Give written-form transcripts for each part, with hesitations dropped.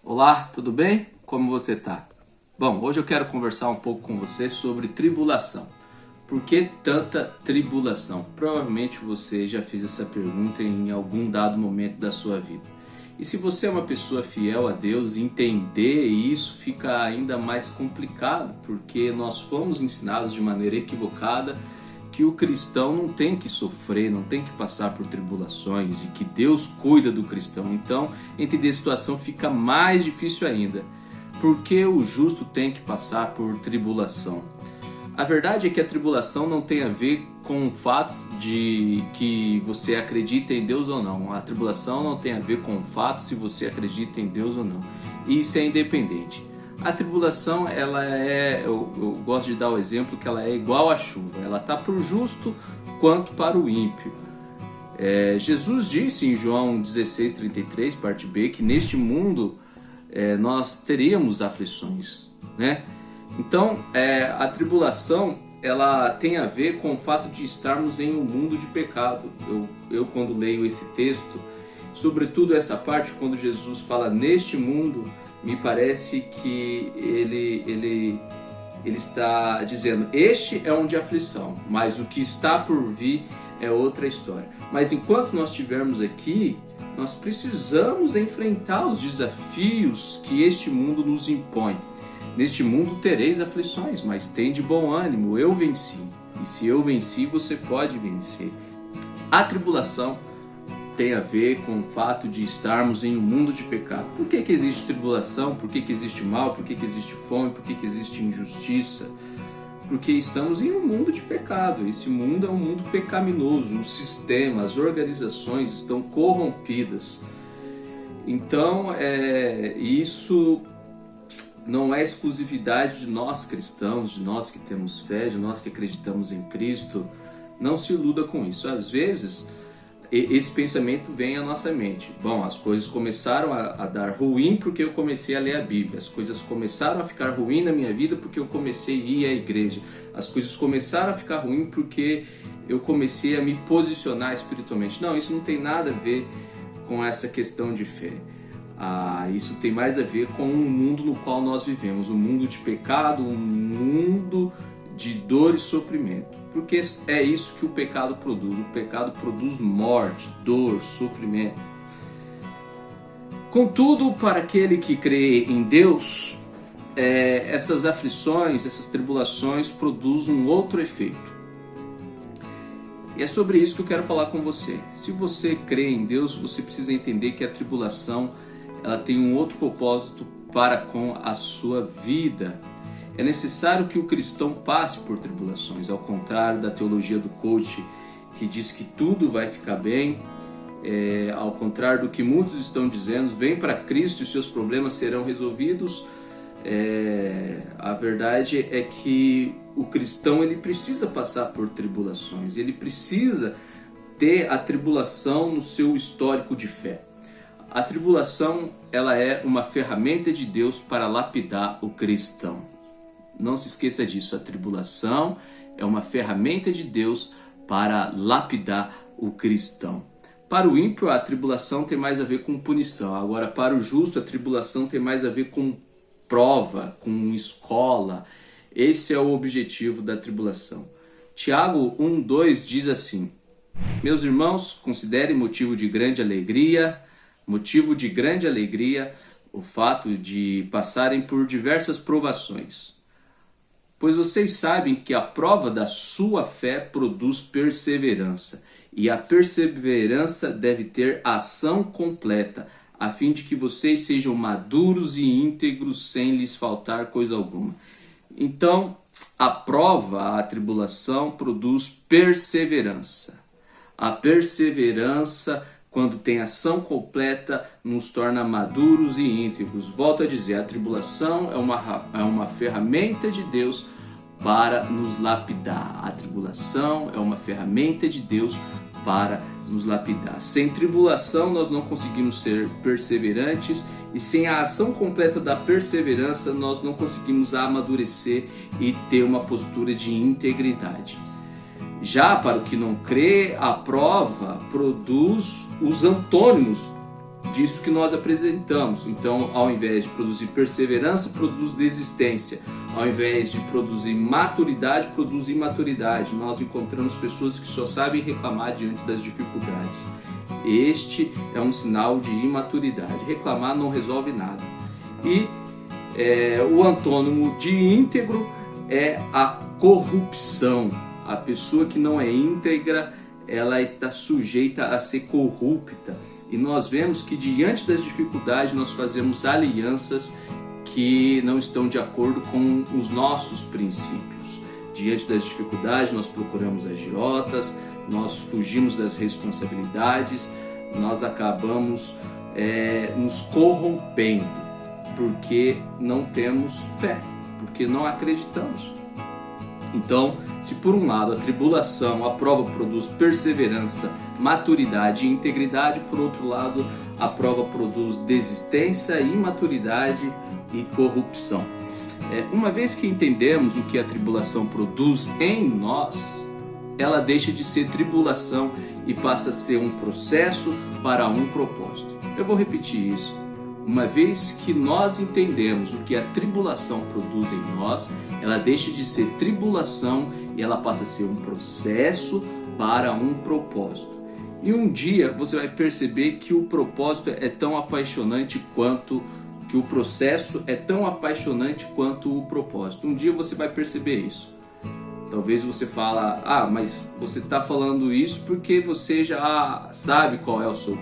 Olá, tudo bem? Como você tá? Bom, hoje eu quero conversar um pouco com você sobre tribulação. Por que tanta tribulação? Provavelmente você já fez essa pergunta em algum dado momento da sua vida. E se você é uma pessoa fiel a Deus, entender isso fica ainda mais complicado, porque nós fomos ensinados de maneira equivocada que o cristão não tem que sofrer, não tem que passar por tribulações e que Deus cuida do cristão. Então, entender a situação fica mais difícil ainda. Por que o justo tem que passar por tribulação? A verdade é que a tribulação não tem a ver com o fato de que você acredita em Deus ou não. A tribulação não tem a ver com o fato se você acredita em Deus ou não. Isso é independente. A tribulação, eu gosto de dar o exemplo que ela é igual à chuva. Ela está para o justo quanto para o ímpio. Jesus disse em João 16:33, parte B, que neste mundo nós teríamos aflições, né? Então, a tribulação, ela tem a ver com o fato de estarmos em um mundo de pecado. Eu quando leio esse texto, sobretudo essa parte quando Jesus fala neste mundo, me parece que ele está dizendo, este é um de aflição, mas o que está por vir é outra história. Mas enquanto nós estivermos aqui, nós precisamos enfrentar os desafios que este mundo nos impõe. Neste mundo tereis aflições, mas tende bom ânimo, eu venci. E se eu venci, você pode vencer. A tribulação tem a ver com o fato de estarmos em um mundo de pecado. Por que existe tribulação? Por que existe mal? Por que existe fome? Por que existe injustiça? Porque estamos em um mundo de pecado. Esse mundo é um mundo pecaminoso. O sistema, as organizações estão corrompidas. Então, isso não é exclusividade de nós cristãos, de nós que temos fé, de nós que acreditamos em Cristo. Não se iluda com isso. Às vezes, esse pensamento vem à nossa mente. Bom, as coisas começaram a dar ruim porque eu comecei a ler a Bíblia. As coisas começaram a ficar ruim na minha vida porque eu comecei a ir à igreja. As coisas começaram a ficar ruim porque eu comecei a me posicionar espiritualmente. Não, isso não tem nada a ver com essa questão de fé. Isso tem mais a ver com o mundo no qual nós vivemos. Um mundo de pecado, um mundo de dor e sofrimento. Porque é isso que o pecado produz. O pecado produz morte, dor, sofrimento. Contudo, para aquele que crê em Deus, essas aflições, essas tribulações produzem um outro efeito. E é sobre isso que eu quero falar com você. Se você crê em Deus, você precisa entender que a tribulação ela tem um outro propósito para com a sua vida. É necessário que o cristão passe por tribulações, ao contrário da teologia do coach, que diz que tudo vai ficar bem, ao contrário do que muitos estão dizendo, vem para Cristo e seus problemas serão resolvidos. A verdade é que o cristão ele precisa passar por tribulações, ele precisa ter a tribulação no seu histórico de fé. A tribulação ela é uma ferramenta de Deus para lapidar o cristão. Não se esqueça disso, a tribulação é uma ferramenta de Deus para lapidar o cristão. Para o ímpio, a tribulação tem mais a ver com punição. Agora, para o justo, a tribulação tem mais a ver com prova, com escola. Esse é o objetivo da tribulação. Tiago 1:2 diz assim: meus irmãos, considerem motivo de grande alegria o fato de passarem por diversas provações. Pois vocês sabem que a prova da sua fé produz perseverança, e a perseverança deve ter ação completa, a fim de que vocês sejam maduros e íntegros sem lhes faltar coisa alguma. Então, a prova, a tribulação, produz perseverança. A perseverança, quando tem ação completa, nos torna maduros e íntegros. Volto a dizer, a tribulação é uma ferramenta de Deus para nos lapidar. A tribulação é uma ferramenta de Deus para nos lapidar. Sem tribulação nós não conseguimos ser perseverantes, e sem a ação completa da perseverança nós não conseguimos amadurecer e ter uma postura de integridade. Já para o que não crê, a prova produz os antônimos disso que nós apresentamos. Então, ao invés de produzir perseverança, produz desistência. Ao invés de produzir maturidade, produz imaturidade. Nós encontramos pessoas que só sabem reclamar diante das dificuldades. Este é um sinal de imaturidade. Reclamar não resolve nada. E o antônimo de íntegro é a corrupção. A pessoa que não é íntegra, ela está sujeita a ser corrupta. E nós vemos que diante das dificuldades nós fazemos alianças que não estão de acordo com os nossos princípios. Diante das dificuldades nós procuramos agiotas, nós fugimos das responsabilidades, nós acabamos nos corrompendo, porque não temos fé, porque não acreditamos. Então, se por um lado a tribulação, a prova produz perseverança, maturidade e integridade, por outro lado a prova produz desistência, imaturidade e corrupção. Uma vez que entendemos o que a tribulação produz em nós, ela deixa de ser tribulação e passa a ser um processo para um propósito. Eu vou repetir isso. Uma vez que nós entendemos o que a tribulação produz em nós, ela deixa de ser tribulação e ela passa a ser um processo para um propósito. E um dia você vai perceber que o propósito é tão apaixonante quanto, que o processo é tão apaixonante quanto o propósito. Um dia você vai perceber isso. Talvez você fala, mas você está falando isso porque você já sabe qual é o seu,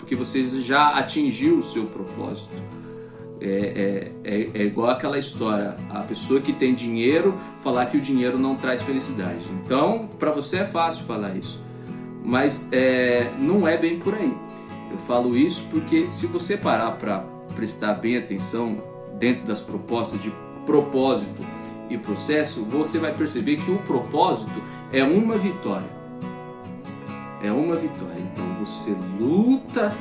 porque você já atingiu o seu propósito. É igual aquela história, a pessoa que tem dinheiro falar que o dinheiro não traz felicidade. Então, para você é fácil falar isso, mas não é bem por aí. Eu falo isso porque se você parar para prestar bem atenção dentro das propostas de propósito e processo, você vai perceber que o propósito é uma vitória. É uma vitória. Então você luta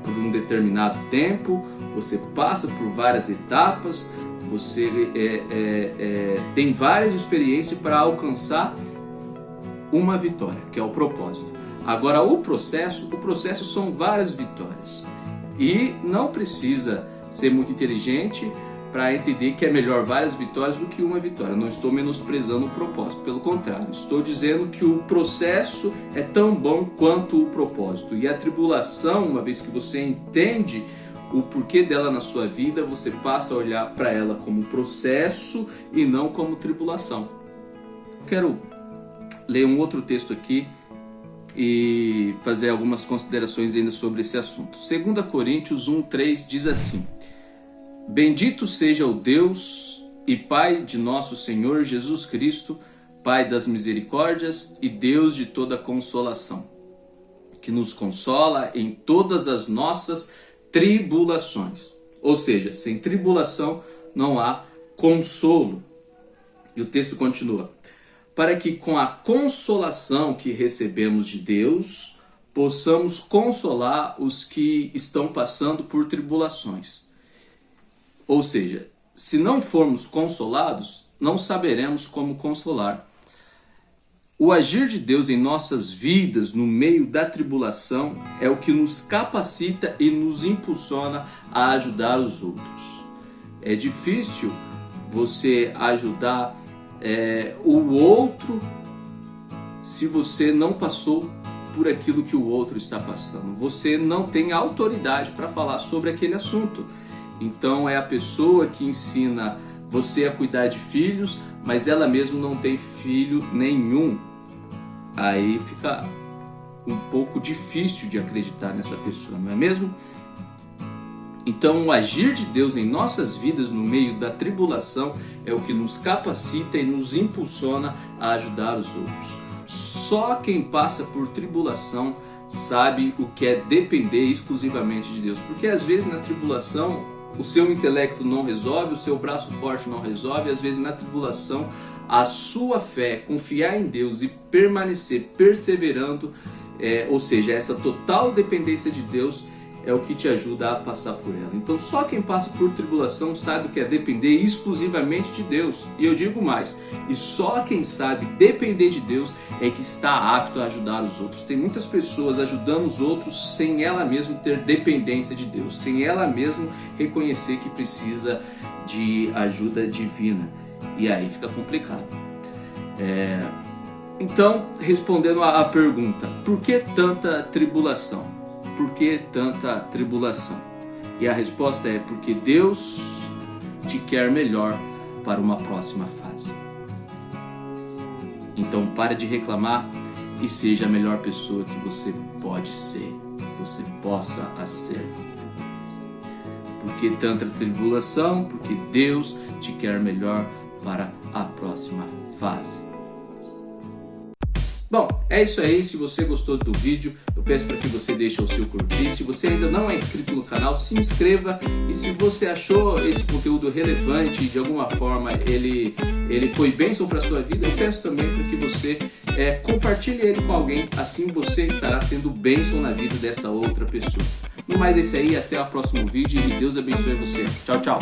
por um determinado tempo, você passa por várias etapas, você tem várias experiências para alcançar uma vitória, que é o propósito. Agora o processo são várias vitórias. E não precisa ser muito inteligente para entender que é melhor várias vitórias do que uma vitória. Não estou menosprezando o propósito, pelo contrário, estou dizendo que o processo é tão bom quanto o propósito. E a tribulação, uma vez que você entende o porquê dela na sua vida, você passa a olhar para ela como processo e não como tribulação. Eu quero ler um outro texto aqui e fazer algumas considerações ainda sobre esse assunto. 2 Coríntios 1:3 diz assim: Bendito seja o Deus e Pai de nosso Senhor Jesus Cristo, Pai das misericórdias e Deus de toda consolação, que nos consola em todas as nossas tribulações. Ou seja, sem tribulação não há consolo. E o texto continua: para que com a consolação que recebemos de Deus, possamos consolar os que estão passando por tribulações. Ou seja, se não formos consolados, não saberemos como consolar. O agir de Deus em nossas vidas no meio da tribulação é o que nos capacita e nos impulsiona a ajudar os outros. É difícil você ajudar o outro se você não passou por aquilo que o outro está passando. Você não tem autoridade para falar sobre aquele assunto. Então é a pessoa que ensina você a cuidar de filhos, mas ela mesma não tem filho nenhum. Aí fica um pouco difícil de acreditar nessa pessoa, não é mesmo? Então o agir de Deus em nossas vidas no meio da tribulação é o que nos capacita e nos impulsiona a ajudar os outros. Só quem passa por tribulação sabe o que é depender exclusivamente de Deus. Porque às vezes na tribulação o seu intelecto não resolve, o seu braço forte não resolve. Às vezes na tribulação a sua fé, confiar em Deus e permanecer perseverando, ou seja, essa total dependência de Deus é o que te ajuda a passar por ela. Então só quem passa por tribulação sabe o que é depender exclusivamente de Deus. E eu digo mais, e só quem sabe depender de Deus é que está apto a ajudar os outros. Tem muitas pessoas ajudando os outros sem ela mesma ter dependência de Deus, sem ela mesma reconhecer que precisa de ajuda divina. E aí fica complicado. Então, respondendo à pergunta, por que tanta tribulação? Por que tanta tribulação? E a resposta é porque Deus te quer melhor para uma próxima fase. Então pare de reclamar e seja a melhor pessoa que você pode ser, que você possa ser. Por que tanta tribulação? Porque Deus te quer melhor para a próxima fase. Bom, é isso aí. Se você gostou do vídeo, eu peço para que você deixe o seu curtir. Se você ainda não é inscrito no canal, se inscreva. E se você achou esse conteúdo relevante, de alguma forma ele foi bênção para a sua vida, eu peço também para que você compartilhe ele com alguém. Assim você estará sendo bênção na vida dessa outra pessoa. No mais é isso aí, até o próximo vídeo e Deus abençoe você. Tchau, tchau.